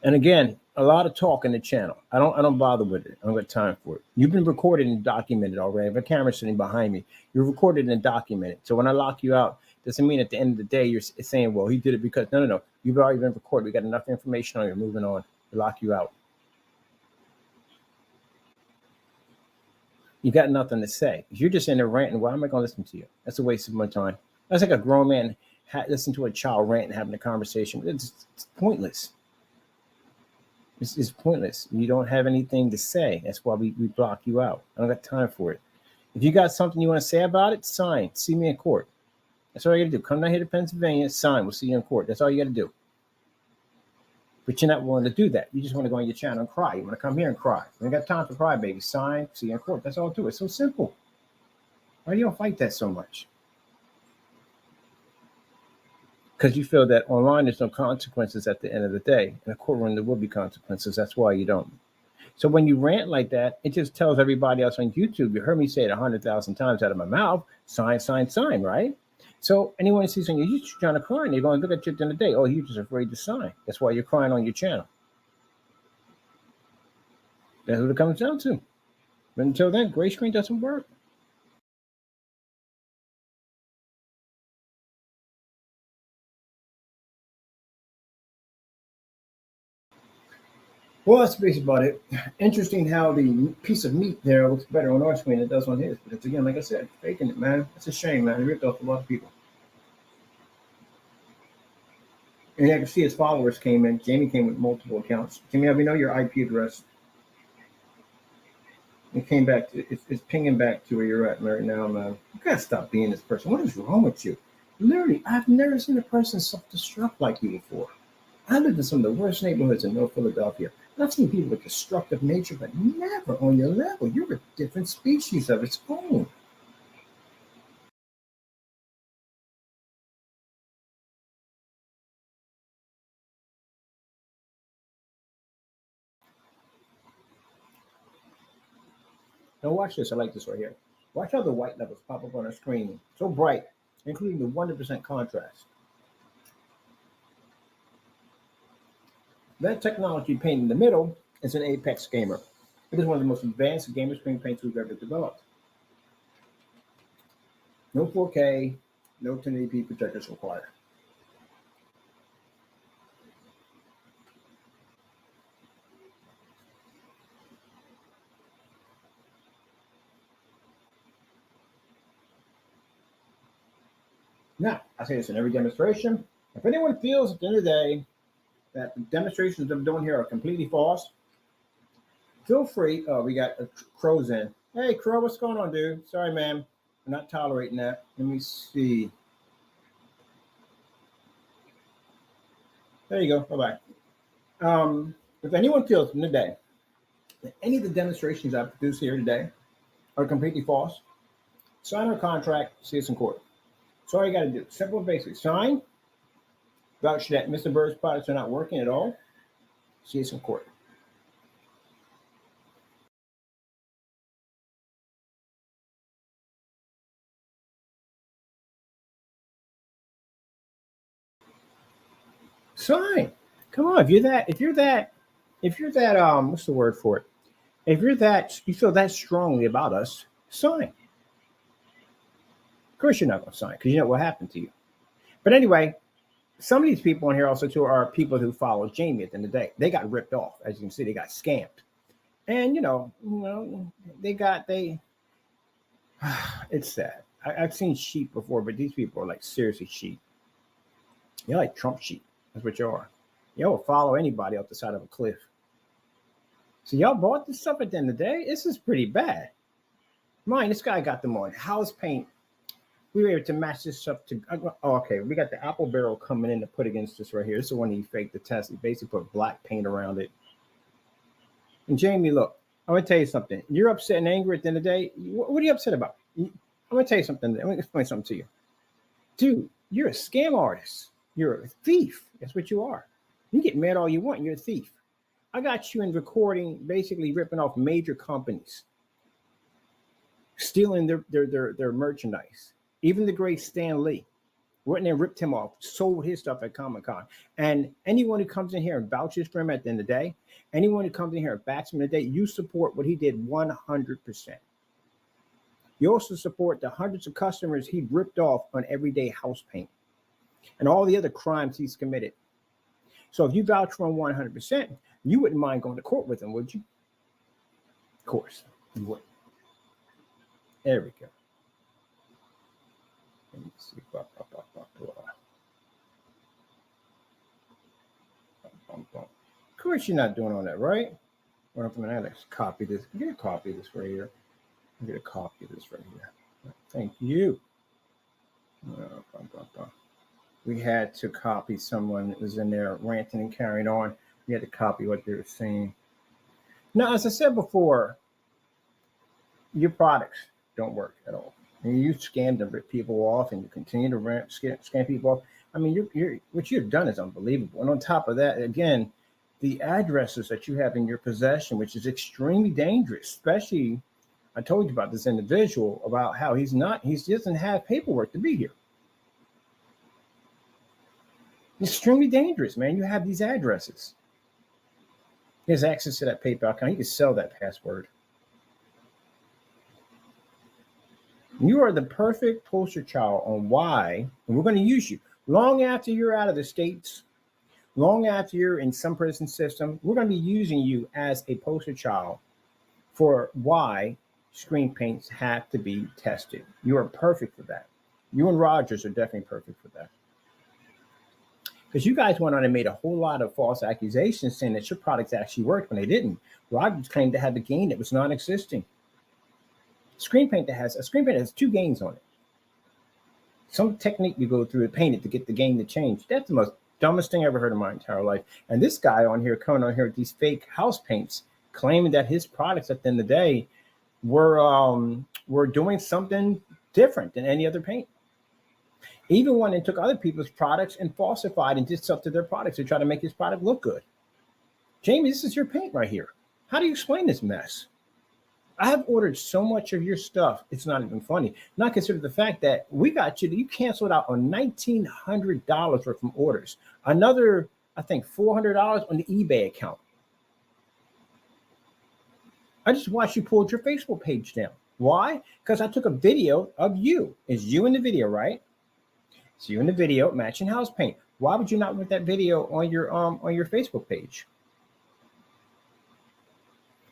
And again, a lot of talk in the channel. I don't bother with it. I don't got time for it. You've been recorded and documented already. I have a camera sitting behind me. You're recorded and documented. So when I lock you out, doesn't mean at the end of the day you're saying, well, he did it because no. You've already been recorded. We got enough information on you. Moving on. We lock you out. You got nothing to say. If you're just in there ranting, why am I going to listen to you? That's a waste of my time. That's like a grown man listen to a child rant and having a conversation. It's pointless. It's pointless. You don't have anything to say. That's why we block you out. I don't got time for it. If you got something you want to say about it, sign. See me in court. That's all you got to do. Come down here to Pennsylvania, sign. We'll see you in court. That's all you got to do. But you're not willing to do that. You just want to go on your channel and cry. You want to come here and cry. You ain't got time for cry, baby. Sign, see you in court. That's all to it. It's so simple. Why do you don't fight that so much? Because you feel that online there's no consequences at the end of the day. In a courtroom there will be consequences. That's why you don't. So when you rant like that, it just tells everybody else on YouTube, you heard me say it 100,000 times out of my mouth, sign, right? So anyone who sees on your YouTube channel crying, they're going to look at you at the end of the day. Oh, you're just afraid to sign. That's why you're crying on your channel. That's what it comes down to. But until then, gray screen doesn't work. Well, that's basically about it. Interesting how the piece of meat there looks better on our screen than it does on his. But it's, again, like I said, faking it, man. It's a shame, man. It ripped off a lot of people. And I can see his followers came in. Jamie came with multiple accounts. Jamie, have you know your IP address? It came back to it's pinging back to where you're at right now, man. You gotta stop being this person. What is wrong with you? Literally, I've never seen a person self-destruct like you before. I lived in some of the worst neighborhoods in North Philadelphia. I've seen people with destructive nature, but never on your level. You're a different species of its own. Now watch this. I like this right here. Watch how the white levels pop up on our screen. So bright, including the 100% contrast. That technology paint in the middle is an Apex Gamer. It is one of the most advanced gamer screen paints we've ever developed. No 4K, no 1080p projectors required. Now, I say this in every demonstration. If anyone feels at the end of the day that the demonstrations I'm doing here are completely false, feel free. Oh, we got Crow's in. Hey, Crow, what's going on, dude? Sorry, man. I'm not tolerating that. Let me see. There you go. Bye-bye. If anyone feels in the day that any of the demonstrations I produce here today are completely false, sign our contract, see us in court. So all you got to do, simple and basic, sign, vouch that Mr. Byrd's products are not working at all, see us in court. Sign. Come on, if you're that, what's the word for it? If you feel that strongly about us, sign. Of course you're not going to sign because you know what happened to you. But anyway, some of these people in here also too are people who follow Jamie at the end of the day. They got ripped off. As you can see, they got scammed. And it's sad. I've seen sheep before, but these people are like seriously sheep. You're like Trump sheep. That's what you are. You will follow anybody off the side of a cliff. So y'all bought this stuff at the end of the day? This is pretty bad. Mine, this guy got them on house paint. We were able to match this stuff to. Okay, we got the apple barrel coming in to put against this right here. This is the one he faked the test. He basically put black paint around it. And Jamie, look, I'm gonna tell you something. You're upset and angry at the end of the day. What are you upset about? I'm gonna tell you something. I'm gonna explain something to you, dude. You're a scam artist. You're a thief. That's what you are. You get mad all you want. You're a thief. I got you in recording, basically ripping off major companies, stealing their merchandise. Even the great Stan Lee. went in there and ripped him off, sold his stuff at Comic-Con. And anyone who comes in here and vouches for him at the end of the day, anyone who comes in here and backs him in the day, you support what he did 100%. You also support the hundreds of customers he ripped off on everyday house paint and all the other crimes he's committed. So if you vouch for him 100%, you wouldn't mind going to court with him, would you? Of course, you would. There we go. Let me see. Of course, you're not doing all that, right? Well, I'm going to copy this. Get a copy of this right here. Get a copy of this right here. Thank you. We had to copy someone that was in there ranting and carrying on. We had to copy what they were saying. Now, as I said before, your products don't work at all. And you scam to rip people off, and you continue to scam people off. I mean, what you've done is unbelievable. And on top of that, again, the addresses that you have in your possession, which is extremely dangerous, especially, I told you about this individual, about how he doesn't have paperwork to be here. It's extremely dangerous, man. You have these addresses. He has access to that PayPal account. He can sell that password. You are the perfect poster child on why, and we're going to use you long after you're out of the States, long after you're in some prison system. We're going to be using you as a poster child for why screen paints have to be tested. You are perfect for that. You and Rogers are definitely perfect for that. Because you guys went on and made a whole lot of false accusations saying that your products actually worked when they didn't. Rogers claimed to have a gain that was non-existing. Screen paint has 2 gains on it. Some technique you go through to paint it to get the gain to change. That's the most dumbest thing I ever heard in my entire life. And this guy on here coming on here with these fake house paints, claiming that his products at the end of the day were doing something different than any other paint. Even when they took other people's products and falsified and did stuff to their products to try to make his product look good. Jamie, this is your paint right here. How do you explain this mess? I have ordered so much of your stuff, it's not even funny. Not consider the fact that you canceled out on $1,900 worth of orders. Another, I think, $400 on the eBay account. I just watched you pull your Facebook page down. Why? Because I took a video of you. It's you in the video, right? It's you in the video matching house paint. Why would you not put that video on your Facebook page?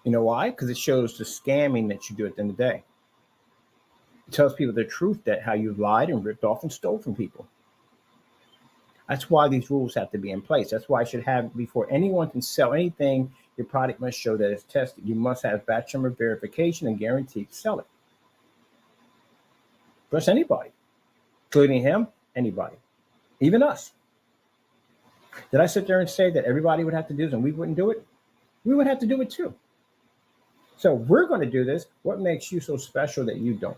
You know why? Because it shows the scamming that you do at the end of the day. It tells people the truth, that how you've lied and ripped off and stole from people. That's why these rules have to be in place. That's why I should have, before anyone can sell anything, your product must show that it's tested. You must have batch number verification and guarantee to sell it. Plus anybody, including him, anybody, even us. Did I sit there and say that everybody would have to do this and we wouldn't do it? We would have to do it too. So we're going to do this. What makes you so special that you don't?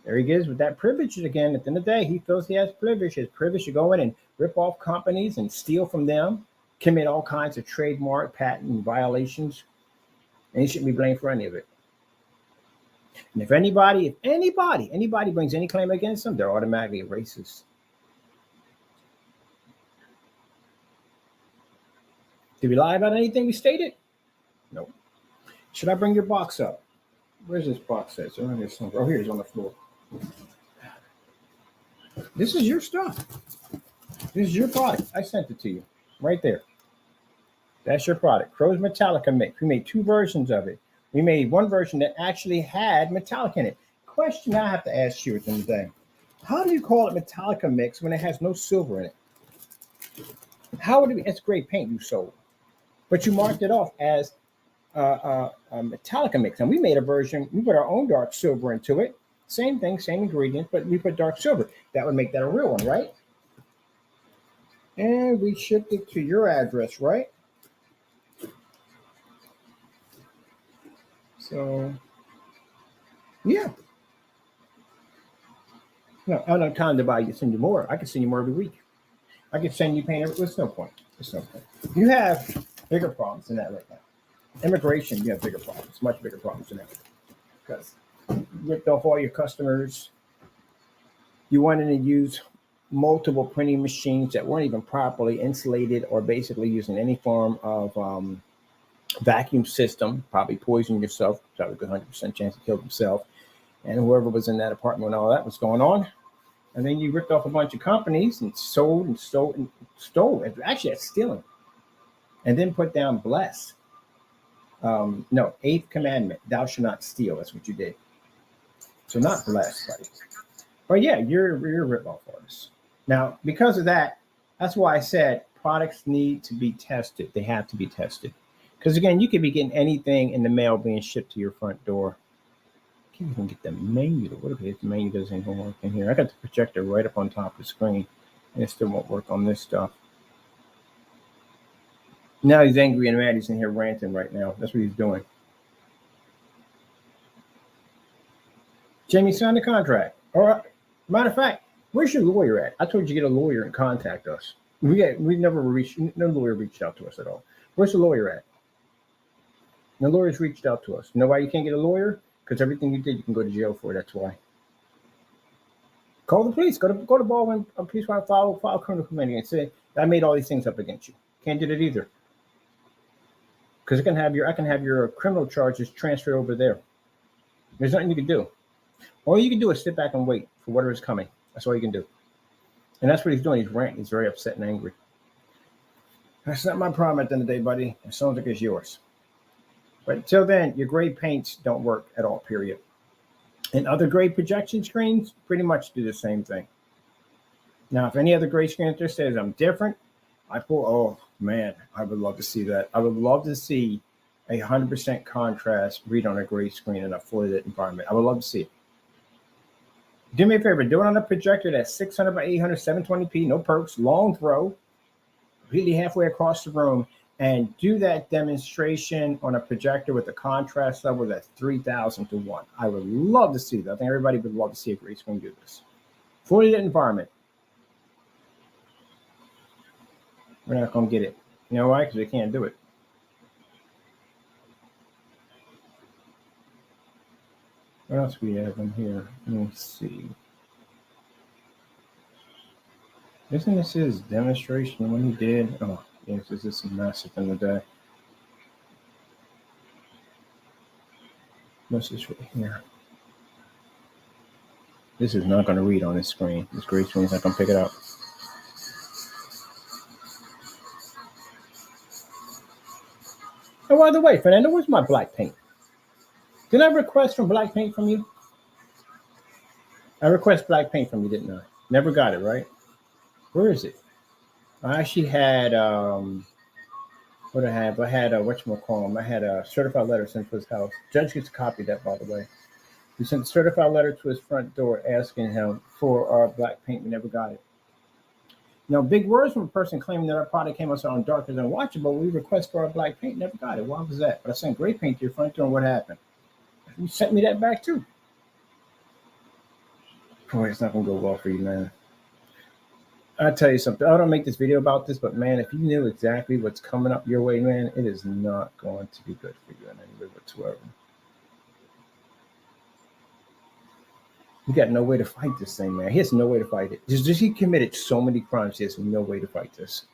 There he is with that privilege again. At the end of the day, he feels he has privilege. His privilege to go in and rip off companies and steal from them, commit all kinds of trademark, patent violations, and he shouldn't be blamed for any of it. And if anybody brings any claim against them, they're automatically a racist. Did we lie about anything we stated? Nope. Should I bring your box up? Where's this box at? Oh, here it is on the floor. This is your stuff. This is your product. I sent it to you right there. That's your product. Crow's Metallica mix. We made 2 versions of it. We made one version that actually had metallic in it. Question I have to ask you at the end of the day. How do you call it Metallica mix when it has no silver in it? How would it be? It's great paint you sold. But you marked it off as a Metallica mix. And we made a version, we put our own dark silver into it. Same thing, same ingredients, but we put dark silver. That would make that a real one, right? And we shipped it to your address, right? So, yeah. No, I don't have time to buy you, send you more. I can send you more every week. I can send you paint every, it's no point. It's no point. You have bigger problems than that right now. Immigration, you have bigger problems, much bigger problems than that. Because you ripped off all your customers. You wanted to use multiple printing machines that weren't even properly insulated or basically using any form of vacuum system, probably poisoned yourself, probably a 100% chance to kill himself, and whoever was in that apartment when all that was going on. And then you ripped off a bunch of companies and sold and stole and stole. Actually, that's stealing. And then put down bless. No, eighth commandment, thou shalt not steal. That's what you did. So not bless, buddy. But yeah, you're a rip-off artist. Now, because of that, that's why I said products need to be tested. They have to be tested. Because again, you could be getting anything in the mail being shipped to your front door. I can't even get the menu. What if the menu doesn't even work in here? I got the projector right up on top of the screen, and it still won't work on this stuff. Now he's angry and mad. He's in here ranting right now. That's what he's doing. Jamie, sign the contract. All right. Matter of fact, where's your lawyer at? I told you to get a lawyer and contact us. We never reached. No lawyer reached out to us at all. Where's the lawyer at? No lawyers reached out to us. You know why you can't get a lawyer? Because everything you did, you can go to jail for. That's why. Call the police. Go to Baldwin Police. File criminal complaint and say I made all these things up against you. Can't do that either. Because I can have your criminal charges transferred over there. There's nothing you can do. All you can do is sit back and wait for whatever is coming. That's all you can do. And that's what he's doing. He's ranting. He's very upset and angry. That's not my problem at the end of the day, buddy. It sounds like it's yours. But until then, your grade paints don't work at all, period. And other grade projection screens pretty much do the same thing. Now, if any other grade screen out there says I'm different, oh man, I would love to see that. I would love to see 100% contrast read on a grade screen in a fully lit environment. I would love to see it. Do me a favor, do it on a projector that's 600 by 800, 720p, no perks, long throw, completely halfway across the room, and do that demonstration on a projector with a contrast level that's 3,000 to 1. I would love to see that. I think everybody would love to see a grade screen do this. Fully lit environment. We're not going to get it. You know why? Because we can't do it. What else we have in here? Let me see. Isn't this his demonstration when he did? Oh, yes, this is a massive in the day. What's this right here? This is not going to read on this screen. This grade screen is not going to pick it up. Oh, by the way, Fernando, where's my black paint? Did I request from black paint from you? I request black paint from you, didn't I? Never got it, right? Where is it? I actually had what I had. I had whatchamacallit. I had a certified letter sent to his house. Judge gets a copy of that, by the way. We sent a certified letter to his front door asking him for our black paint. We never got it. Now, big words from a person claiming that our product came out on darker than watchable. We request for our black paint, never got it. Why was that? But I sent gray paint to your front door, and what happened? You sent me that back too. Boy, it's not gonna go well for you, man. I'll tell you something. I don't make this video about this, but man, if you knew exactly what's coming up your way, man, it is not going to be good for you in any way whatsoever. You got no way to fight this thing, man. He has no way to fight it. Just he committed so many crimes. He has no way to fight this.